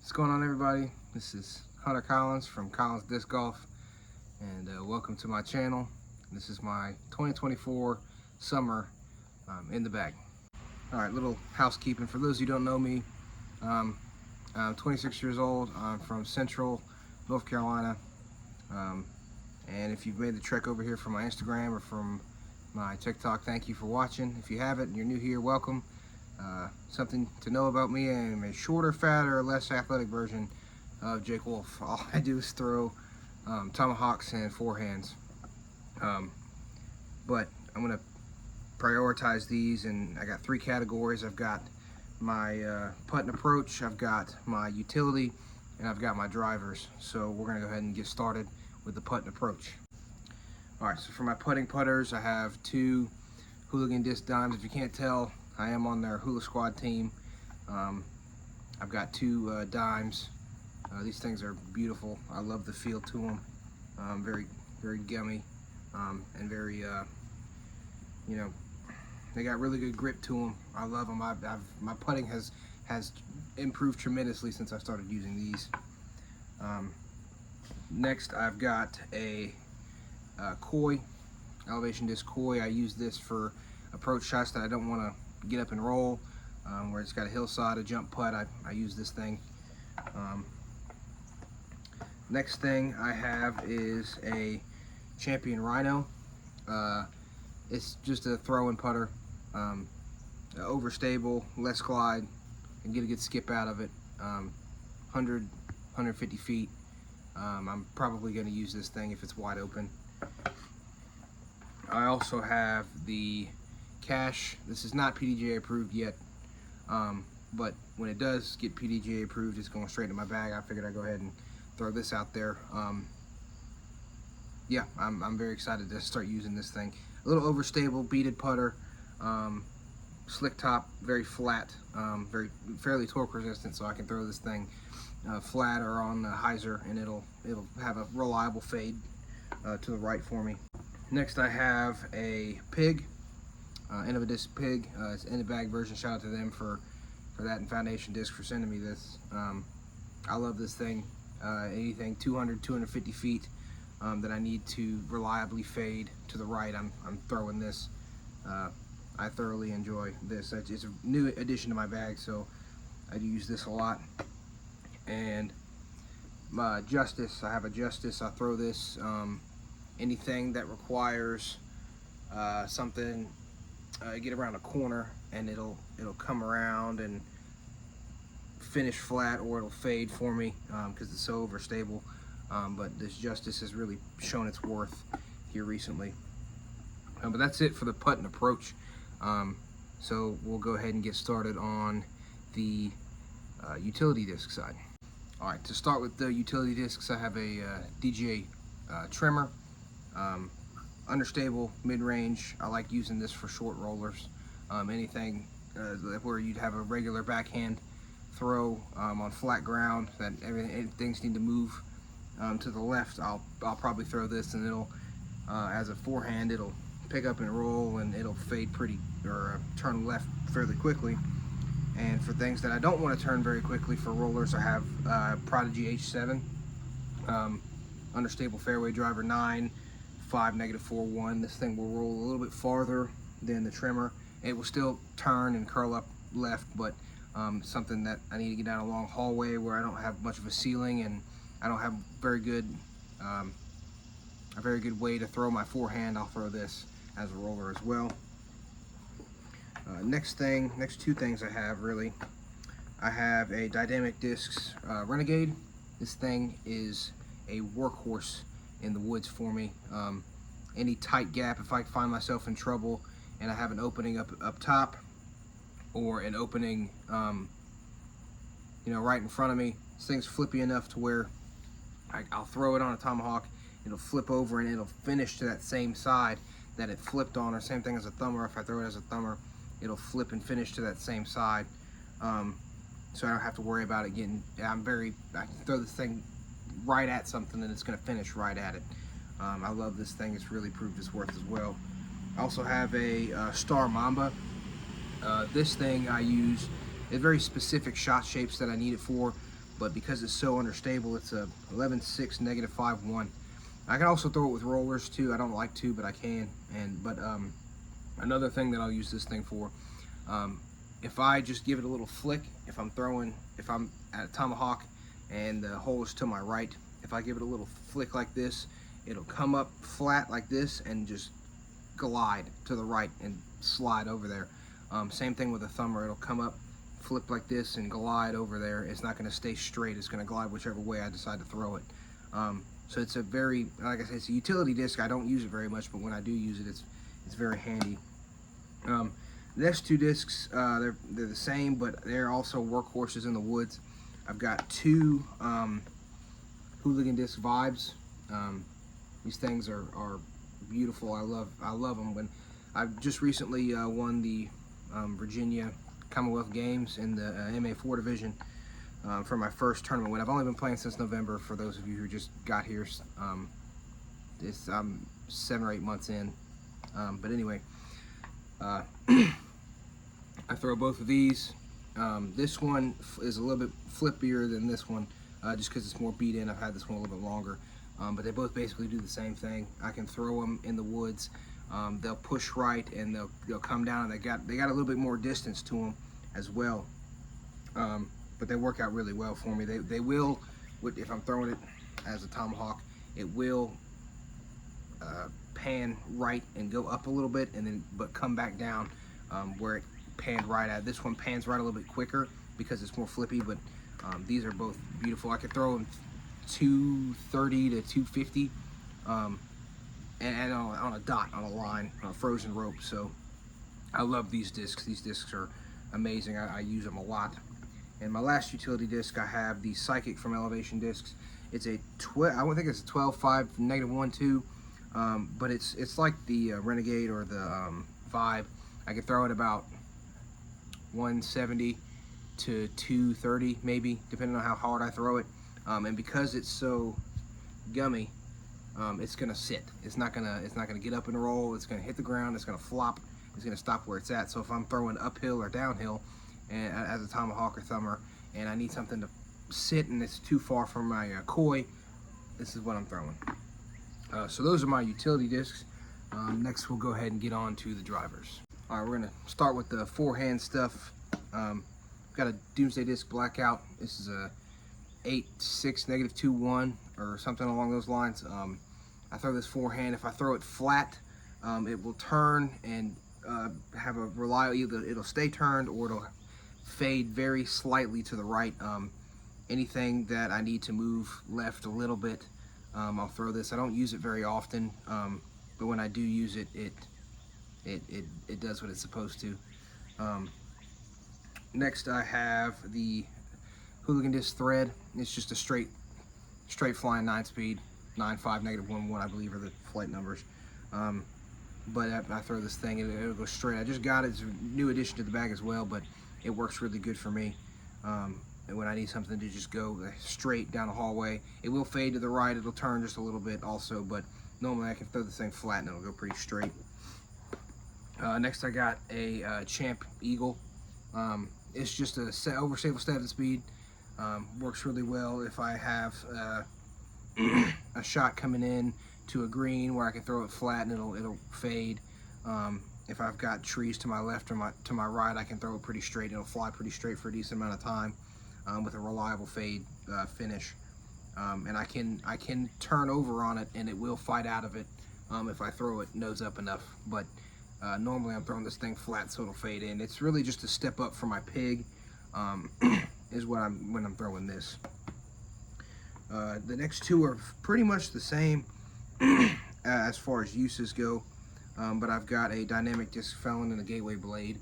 What's going on, everybody? This is Hunter Collins from Collins Disc Golf, and welcome to my channel. This is my 2024 summer in the bag. All right, little housekeeping. For those who don't know me, I'm 26 years old. I'm from Central North Carolina, and if you've made the trek over here from my Instagram or from my TikTok, thank you for watching. If you haven't and you're new here, welcome. Something to know about me: I'm a shorter, fatter, less athletic version of Jake Wolf. All I do is throw tomahawks and forehands. But I'm going to prioritize these, and I got three categories. I've got my putt and approach, I've got my utility, and I've got my drivers. So we're going to go ahead and get started with the putt and approach. All right, so for my putting putters, I have two Hooligan disc dimes. If you can't tell, I am on their Hula Squad team. I've got two dimes. These things are beautiful. I love the feel to them. Very gummy, and very, they got really good grip to them. I love them. My putting has improved tremendously since I started using these. Next, I've got a koi, elevation disc koi. I use this for approach shots that I don't want to get up and roll, where it's got a hillside, a jump putt. I use this thing. Next thing I have is a Champion Rhino. It's just a throw-in putter, overstable, less glide, and get a good skip out of it. 150 feet. I'm probably going to use this thing if it's wide open. I also have the Cash. This is not PDGA approved yet, but when it does get PDGA approved, it's going straight in my bag. I figured I'd go ahead and throw this out there. Yeah, I'm very excited to start using this thing. A little overstable, beaded putter, slick top, very flat, fairly torque resistant, so I can throw this thing flat or on the hyzer, and it'll have a reliable fade to the right for me. Next, I have a Pig. End of a disc Pig. It's in the bag version. Shout out to them for that, and Foundation Disc for sending me this. I love this thing. Anything 200, 250 feet that I need to reliably fade to the right, I'm throwing this. I thoroughly enjoy this. It's a new addition to my bag, so I do use this a lot. And my Justice, I have a Justice. I throw this anything that requires something. Get around a corner, and it'll come around and finish flat, or it'll fade for me because it's so overstable. But this Justice has really shown its worth here recently. But that's it for the putt and approach. So we'll go ahead and get started on the utility disc side. All right, to start with the utility discs, I have a DGA trimmer. Understable, mid-range. I like using this for short rollers. Anything where you'd have a regular backhand throw on flat ground that things need to move to the left, I'll probably throw this, and it'll as a forehand, it'll pick up and roll, and it'll fade turn left fairly quickly. And for things that I don't want to turn very quickly for rollers, I have Prodigy H7, understable fairway driver 9. 5 -4-1. This thing will roll a little bit farther than the trimmer. It will still turn and curl up left, but something that I need to get down a long hallway where I don't have much of a ceiling, and I don't have a very good way to throw my forehand. I'll throw this as a roller as well. Next two things I have really. I have a Dynamic Discs Renegade. This thing is a workhorse in the woods for me. Any tight gap, if I find myself in trouble and I have an opening up top, or an opening right in front of me, this thing's flippy enough to where I'll throw it on a tomahawk, it'll flip over, and it'll finish to that same side that it flipped on, or same thing as a thumber. If I throw it as a thumber, it'll flip and finish to that same side, so I don't have to worry about it getting. I can throw this thing right at something, and it's going to finish right at it. I love this thing. It's really proved its worth as well. I also have a Star Mamba. This thing I use in very specific shot shapes that I need it for. but because it's so understable, it's a 11.6 -5.1. I can also throw it with rollers too. I don't like to, but I can. But another thing that I'll use this thing for, if I just give it a little flick, if I'm at a tomahawk and the hole is to my right, if I give it a little flick like this, it'll come up flat like this and just glide to the right and slide over there. Same thing with a thumber. It'll come up, flip like this, and glide over there. It's not going to stay straight. It's going to glide whichever way I decide to throw it. So it's a very, like I said, it's a utility disc. I don't use it very much, but when I do use it, it's very handy. The next two discs, they're the same, but they're also workhorses in the woods. I've got two Hooligan disc vibes. These things are beautiful. I love them. When I've just recently won the Virginia Commonwealth Games in the MA4 division for my first tournament win. I've only been playing since November. For those of you who just got here, I'm 7 or 8 months in. But anyway, I throw both of these. This one is a little bit flippier than this one, just because it's more beat in. I've had this one a little bit longer. But they both basically do the same thing. I can throw them in the woods. They'll push right and they'll come down. And they got a little bit more distance to them as well. But they work out really well for me. They will, if I'm throwing it as a tomahawk, it will pan right and go up a little bit, but come back down where it panned right at. This one pans right a little bit quicker because it's more flippy. But these are both beautiful. I could throw them 230 to 250 and on a dot, on a line, on a frozen rope. So I love these discs. These discs are amazing. I use them a lot. And my last utility disc, I have the Psychic from Elevation Discs. It's a I would think it's a 12.5 -1.2, but it's like the Renegade or the Vibe. I could throw it about 170 to 230 maybe, depending on how hard I throw it. And because it's so gummy, it's gonna sit. It's not gonna get up and roll. It's gonna hit the ground. It's gonna flop. It's gonna stop where it's at. So if I'm throwing uphill or downhill, and as a tomahawk or thumber, and I need something to sit and it's too far from my koi, this is what I'm throwing. So those are my utility discs. Next we'll go ahead and get on to the drivers. All right, we're gonna start with the forehand stuff. Got a Doomsday Disc Blackout. This is a 8.6 -2.1 or something along those lines. I throw this forehand. If I throw it flat, it will turn and have a reliable, it'll stay turned or it'll fade very slightly to the right. Anything that I need to move left a little bit, I'll throw this. I don't use it very often, but when I do use it, it does what it's supposed to. Next I have the Hooligan Disc Thread. It's just a straight flying 9-speed, 9.5 -1.1, I believe are the flight numbers. But I throw this thing, it'll go straight. I just got it. It's a new addition to the bag as well, but it works really good for me. And when I need something to just go straight down the hallway, it will fade to the right. It'll turn just a little bit also, but normally I can throw this thing flat and it'll go pretty straight. Next I got a Champ Eagle. It's just a overstable 7-speed. Works really well if I have a shot coming in to a green where I can throw it flat and it'll fade. If I've got trees to my left or to my right, I can throw it pretty straight. It'll fly pretty straight for a decent amount of time with a reliable fade finish. And I can turn over on it and it will fight out of it if I throw it nose up enough. But normally I'm throwing this thing flat so it'll fade in. It's really just a step up for my pig. Is when I'm throwing this. The next two are pretty much the same as far as uses go, but I've got a Dynamic Disc Felon and a Gateway Blade,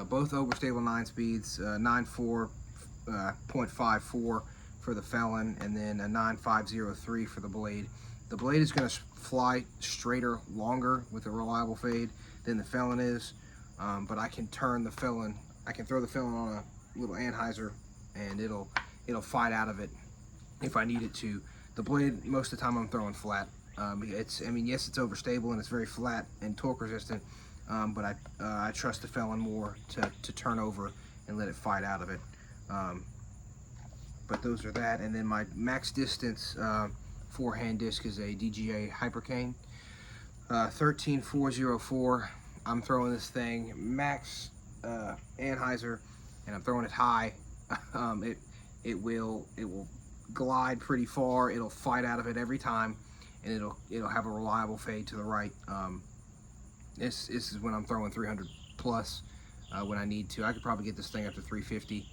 both overstable 9 speeds, 9.4.54 for the Felon, and then a 9.503 for the Blade. The Blade is going to fly straighter, longer with a reliable fade than the Felon is, but I can turn the Felon. I can throw the Felon on a little Anheuser and it'll fight out of it if I need it to. The Blade, most of the time I'm throwing flat. Yes, it's overstable and it's very flat and torque resistant, but I trust the Felon more to turn over and let it fight out of it. but those are that. And then my max distance forehand disc is a DGA Hypercane 13404. I'm throwing this thing max Anheuser, and I'm throwing it high. It will glide pretty far. It'll fight out of it every time, and it'll have a reliable fade to the right. This is when I'm throwing 300 plus when I need to. I could probably get this thing up to 350,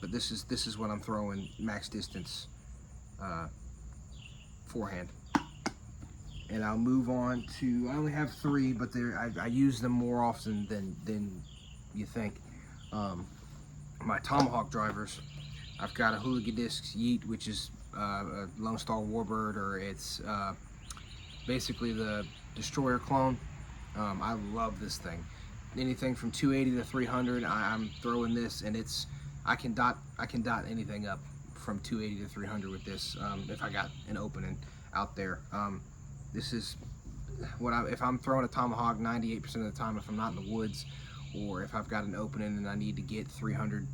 but this is when I'm throwing max distance forehand. And I'll move on to, I only have 3, but I use them more often than you think. My Tomahawk drivers, I've got a Hooligan Discs Yeet, which is a Lone Star Warbird, or it's basically the Destroyer clone. I love this thing. Anything from 280 to 300, I'm throwing this, and I can dot anything up from 280 to 300 with this if I got an opening out there. This is if I'm throwing a Tomahawk 98% of the time, if I'm not in the woods, or if I've got an opening and I need to get 300,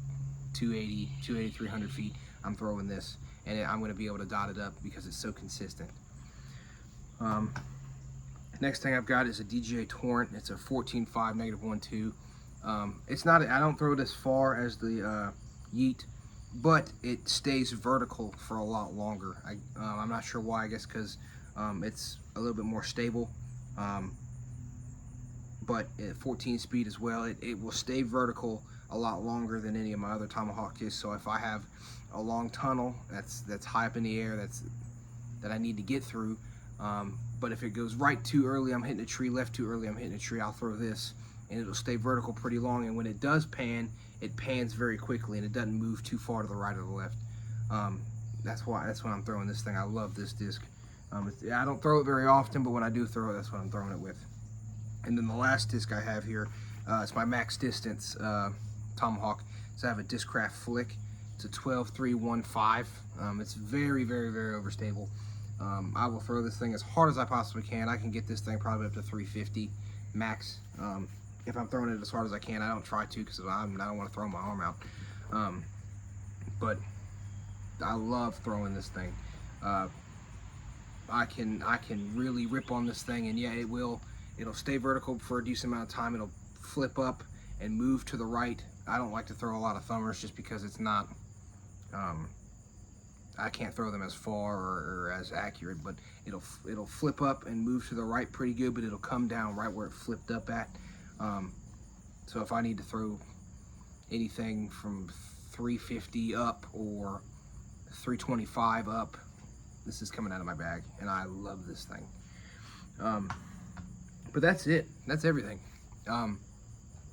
280, 300 feet, I'm throwing this, and I'm going to be able to dot it up because it's so consistent. Next thing I've got is a DGA Torrent. It's a 14.5 -1.2. It's not. I don't throw it as far as the Yeet, but it stays vertical for a lot longer. I'm not sure why. I guess because it's a little bit more stable, but at 14 speed as well, it will stay vertical a lot longer than any of my other Tomahawk discs. So if I have a long tunnel that's high up in the air that I need to get through, but if it goes right too early, I'm hitting a tree, left too early, I'm hitting a tree, I'll throw this, and it'll stay vertical pretty long. And when it does pan, it pans very quickly, and it doesn't move too far to the right or the left. That's when I'm throwing this thing. I love this disc. I don't throw it very often, but when I do throw it, that's what I'm throwing it with. And then the last disc I have here, it's my max distance Tomahawk. So I have a Discraft Flick. It's a 12.315. It's very, very, very overstable. I will throw this thing as hard as I possibly can. I can get this thing probably up to 350 max. If I'm throwing it as hard as I can, I don't try to because I don't want to throw my arm out. But I love throwing this thing. I can really rip on this thing, and yeah, it'll stay vertical for a decent amount of time. It'll flip up and move to the right. I don't like to throw a lot of thumbers just because it's not, I can't throw them as far or as accurate, but it'll flip up and move to the right pretty good, but it'll come down right where it flipped up at. So if I need to throw anything from 350 up or 325 up, this is coming out of my bag, and I love this thing. But that's it. That's everything.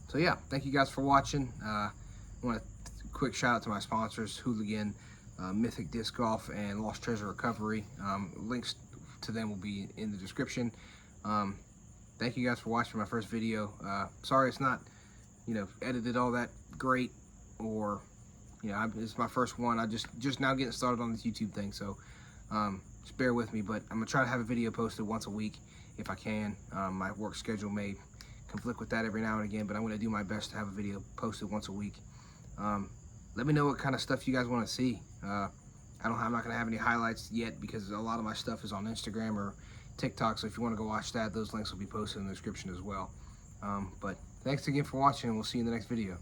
So yeah, thank you guys for watching. I want a quick shout out to my sponsors, Hooligan, Mythic Disc Golf, and Lost Treasure Recovery. Links to them will be in the description. Thank you guys for watching my first video. Sorry it's not, edited all that great, or, it's my first one. I just now getting started on this YouTube thing, so just bear with me. But I'm gonna try to have a video posted once a week if I can. My work schedule may conflict with that every now and again, but I'm gonna do my best to have a video posted once a week. Let me know what kind of stuff you guys want to see. I'm not gonna have any highlights yet because a lot of my stuff is on Instagram or TikTok, so if you want to go watch that, those links will be posted in the description as well. But thanks again for watching, and we'll see you in the next video.